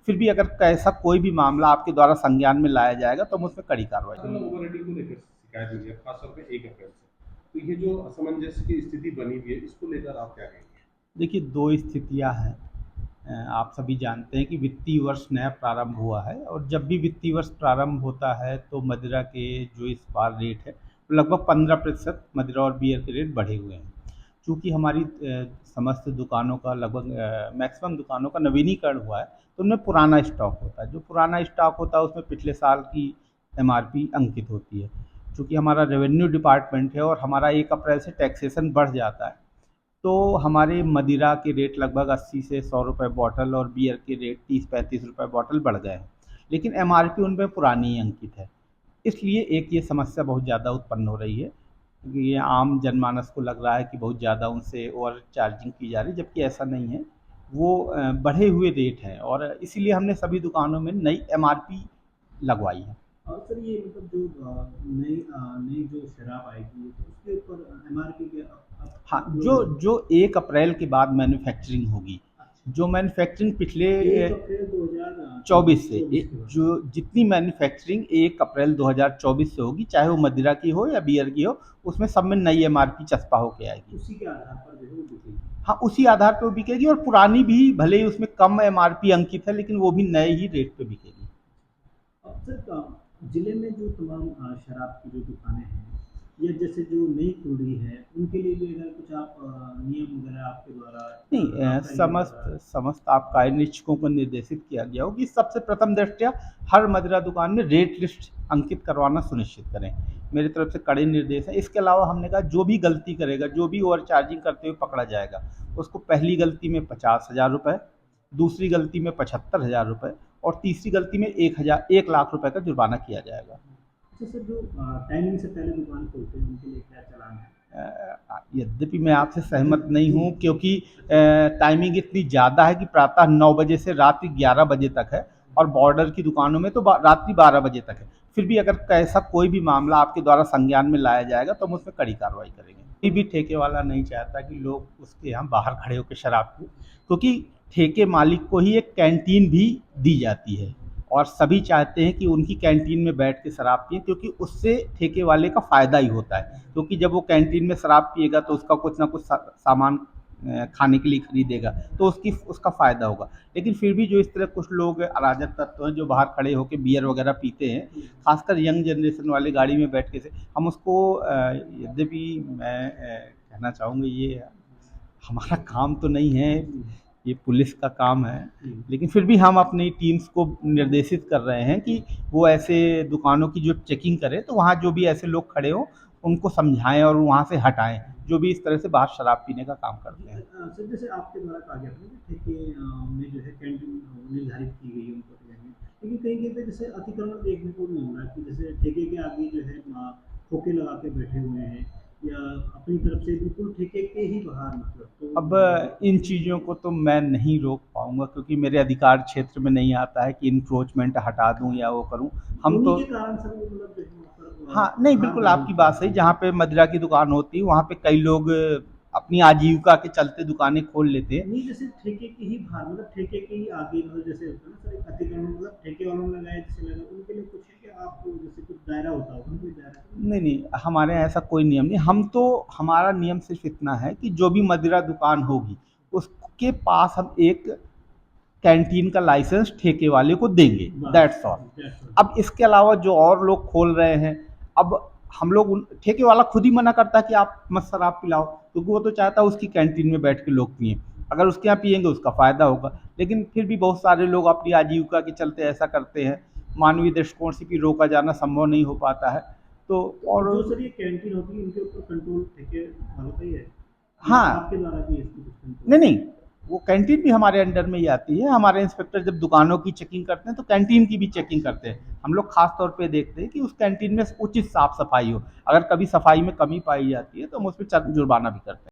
फिर भी अगर ऐसा कोई भी मामला आपके द्वारा संज्ञान में लाया जाएगा तो हम उसमें कड़ी कार्रवाई मतलब करेंगे। ओवर रेटिंग को लेकर शिकायत मिली है, खासतौर पे 1 अप्रैल से। तो ये जो असमंजस की स्थिति बनी हुई है, इसको लेकर आप क्या कहेंगे? देखिए, 2 स्थितियाँ हैं। आप सभी जानते हैं कि वित्तीय वर्ष नया प्रारंभ हुआ है और जब भी वित्तीय वर्ष प्रारंभ होता है तो मदिरा के जो इस बार रेट है, लगभग 15% मदिरा और बियर के रेट बढ़े हुए हैं। चूँकि हमारी समस्त दुकानों का लगभग मैक्सिमम दुकानों का नवीनीकरण हुआ है, तो उनमें पुराना स्टॉक होता है। जो पुराना स्टॉक होता है उसमें पिछले साल की एमआरपी अंकित होती है। चूँकि हमारा रेवेन्यू डिपार्टमेंट है और हमारा 1 अप्रैल से टैक्सेशन बढ़ जाता है, तो हमारे मदिरा के रेट लगभग 80 से 100 रुपए बॉटल और बियर के रेट 30-35 रुपए बॉटल बढ़ गए हैं। लेकिन एमआरपी उनमें पुरानी ही अंकित है। इसलिए एक ये समस्या बहुत ज़्यादा उत्पन्न हो रही है, क्योंकि ये आम जनमानस को लग रहा है कि बहुत ज़्यादा उनसे ओवर चार्जिंग की जा रही है, जबकि ऐसा नहीं है। वो बढ़े हुए रेट हैं और इसीलिए हमने सभी दुकानों में नई एमआरपी लगवाई है। और सर ये मतलब जो नई जो शराब आएगी तो उसके ऊपर एमआरपी के हाँ, अपलोड जो होगा। जो 1 अप्रैल के बाद मैन्युफैक्चरिंग होगी, अच्छा, जो मैन्युफैक्चरिंग पिछले 1 अप्रैल 24 से 2024 के बाद। जो जितनी मैन्युफैक्चरिंग 1 अप्रैल 2024 से होगी, चाहे वो मदिरा की हो या बियर की हो, उसमें सब में नई एमआरपी चस्पा होके आएगी। उसी के आधार पर जो है वो बिकेगी। हाँ, उसी आधार पे वो बिकेगी और पुरानी भी भले ही उसमें कम एमआरपी अंकित है, लेकिन वो भी नए ही रेट पे बिकेगी। अब सर जिले में जो तमाम शराब की जो दुकानें हैं या जैसे जो नई खुल रही है उनके लिए भी अगर कुछ आप नियम वगैरह आपके द्वारा नहीं, आबकारी के समस्त द्वारा। समस्त आबकारी निरीक्षकों को निर्देशित किया गया हो कि सबसे प्रथम दृष्टया हर मदिरा दुकान में रेट लिस्ट अंकित करवाना सुनिश्चित करें। मेरी तरफ से कड़े निर्देश हैं। इसके अलावा हमने कहा जो भी गलती करेगा, जो भी ओवर चार्जिंग करते हुए पकड़ा जाएगा, उसको पहली गलती में 50,000 रुपये, दूसरी गलती में 75,000 रुपये और तीसरी गलती में 1 लाख रुपये का जुर्माना किया जाएगा। अच्छा सर, जो टाइमिंग से पहले दुकान खोलते हैं उनके लिए क्या चालान है? यद्यपि मैं आपसे सहमत नहीं जी। हूँ, क्योंकि टाइमिंग इतनी ज़्यादा है कि प्रातः 9 बजे से रात्रि 11 बजे तक है और बॉर्डर की दुकानों में तो रात्रि 12 बजे तक है। फिर भी अगर ऐसा कोई भी मामला आपके द्वारा संज्ञान में लाया जाएगा तो हम उसमें कड़ी कार्रवाई करेंगे। कोई भी ठेके वाला नहीं चाहता कि लोग उसके यहाँ बाहर खड़े होकर शराब पिएं, क्योंकि ठेके मालिक को ही एक कैंटीन भी दी जाती है और सभी चाहते हैं कि उनकी कैंटीन में बैठ के शराब पिएं, क्योंकि उससे ठेके वाले का फ़ायदा ही होता है। क्योंकि जब वो कैंटीन में शराब पिएगा तो उसका कुछ ना कुछ सामान खाने के लिए खरीदेगा, तो उसका फ़ायदा होगा। लेकिन फिर भी जो इस तरह कुछ लोग अराजक तत्व हैं जो बाहर खड़े होकर बियर वगैरह पीते हैं, खासकर यंग जनरेशन वाले गाड़ी में बैठ के से, हम उसको यद्यपि मैं कहना चाहूँगा, ये हमारा काम तो नहीं है, ये पुलिस का काम है, लेकिन फिर भी हम अपनी टीम्स को निर्देशित कर रहे हैं कि वो ऐसे दुकानों की जो चेकिंग करें, तो वहाँ जो भी ऐसे लोग खड़े हों उनको समझाएं और वहाँ से हटाएं, जो भी इस तरह से बाहर शराब पीने का काम करते हैं। सर जैसे आपके द्वारा कहा गया था कि ठेके में जो है कैंटीन निर्धारित की गई है उनको ठेके में, लेकिन कहीं कहीं पे जैसे अतिक्रमण देखने को मिल रहा है कि जैसे ठेके के आगे जो है खोखे लगा के बैठे हुए हैं या अपनी तरफ से बिल्कुल ठेके के ही बाहर, मतलब तो अब इन चीज़ों को तो मैं नहीं रोक पाऊँगा, क्योंकि मेरे अधिकार क्षेत्र में नहीं आता है कि इंक्रोचमेंट हटा दूँ या वो करूँ। हम उन्हीं तो के कारण सर वो मतलब जो है वहाँ पर हाँ, नहीं, बाहर बिल्कुल नहीं आपकी किया बात सही। गया। जहाँ पे मदिरा की दुकान होती है वहाँ पे कई लोग अपनी आजीविका के चलते दुकानें खोल लेते हैं। नहीं, जैसे ठेके के ही बाहर, मतलब ठेके के ही आगे, मतलब जैसे होता है ना सर, एक अतिक्रमण मतलब ठेके वालों ने लगाया जैसे लगा, उनके लिए कुछ है कि आप जैसे कुछ दायरा होता होगा ना, कोई दायरा तो नहीं? नहीं, नहीं, हमारे यहाँ ऐसा कोई नियम नहीं। हम तो हमारा नियम सिर्फ़ इतना है कि जो भी मदिरा दुकान होगी, उसके पास हम एक कैंटीन का लाइसेंस ठेके वाले को देंगे, बस, दैट्स ऑल। That's all. अब इसके अलावा जो और लोग खोल रहे हैं, अब हम लोग उन ठेके वाला खुद ही मना करता है कि आप मत शराब पिलाओ, क्योंकि वो तो चाहता है उसकी कैंटीन में बैठ के लोग पिएँ। अगर उसके यहाँ पिएँगे उसका फ़ायदा होगा, लेकिन फिर भी बहुत सारे लोग अपनी आजीविका के चलते ऐसा करते हैं। मानवीय दृष्टिकोण से भी रोका जाना संभव नहीं हो पाता है। तो तो और जो सर ये कैंटीन होती है इनके ऊपर कंट्रोल ठेके वालों का ही है या हाँ, आपके द्वारा भी इसकी कुछ कंट्रोल? नहीं, नहीं, वो कैंटीन भी हमारे अंडर में ही आती है। हमारे इंस्पेक्टर जब दुकानों की चेकिंग करते हैं तो कैंटीन की भी चेकिंग करते हैं। हम लोग खास तौर पे देखते हैं कि उस कैंटीन में उचित साफ-सफाई हो। अगर कभी सफाई में कमी पाई जाती है तो हम उसपे जुर्माना भी करते हैं।